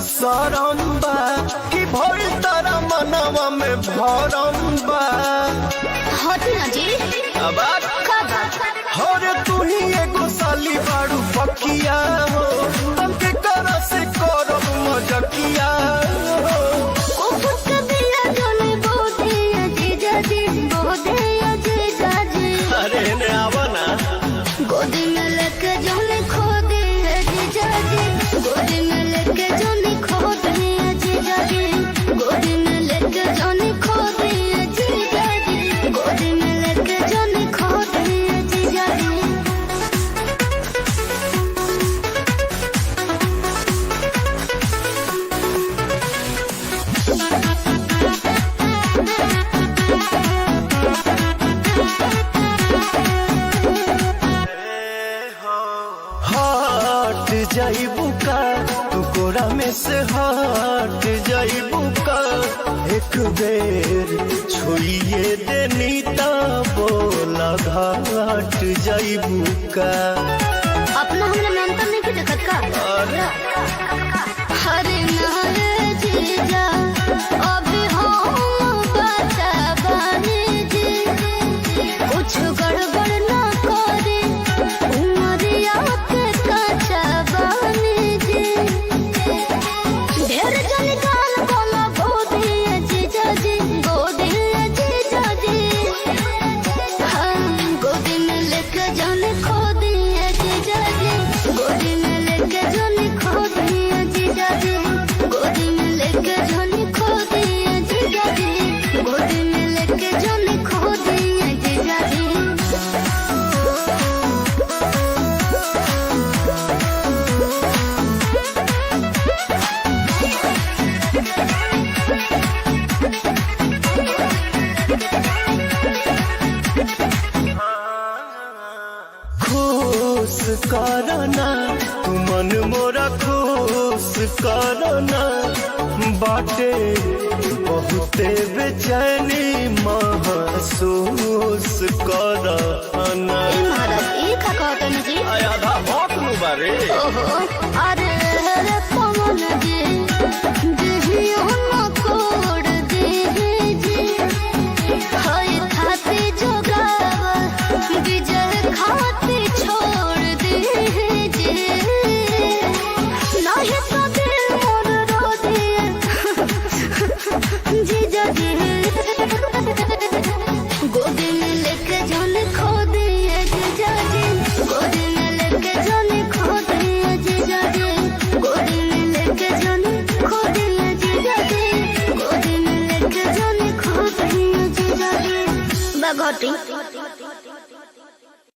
शरम बा कि भइल तारा मनवा में भरम बा। हटी ना जी अब हो रे तू ही एगो साली बाड़ू पकिया हो, तमके कर से करब मजकिया हो। अरे ने आवा ना गोदी में लेके जाने खो दिए जीजा जी, गोदी में लेके जाने खो दिए जीजा जी, गोदी में लेके जाने खो दिए जीजा जी, गोदी में लेके जाने खो दिए जीजा जी। हट जाइबू का तू कोरा में से हट जाइबू का, एक बेर छुइए देनी ता बोला घाट जाइबू का। अपना हमने मेंटल नहीं की दिक्कत का हरे नारे जीजा अभी हम बता बानी जी, कुछ गड़बड़ ना करे उमरिया के काचा बानी जी। ढेर जन गाल बोला गोदी जीजा जी, गोदी जीजा जी, हम गोदी में लेके जाने खो दिए जीजा जी, गोदी में लेके जाने खो दिए जीजा जी, गोदी में लेके जाने खो दिए जीजा जी, गोदी में लेके जाने खो दिए जीजा जी। खुश करना तू मन मोरा खुश करना, बाटे बहुते बेचैनी महसूस करना। महाराज ये का कहते हैं जी आधा भौक नु बारे। ओहो अरे रे पवन जी देहियो न कोड दे जी, हाय खाते जोगाव विजय खाते छोड़ दे जी, नहीं तो दिल मोर रो दिए जीजा जी, गोदी में लेके जाने खो दिए जीजा जी, गोदी में लेके जाने खो दिए जीजा जी, गोदी में लेके जाने खो दिए जीजा जी, गोदी में लेके जाने खो दिए जीजा जी। बगोटी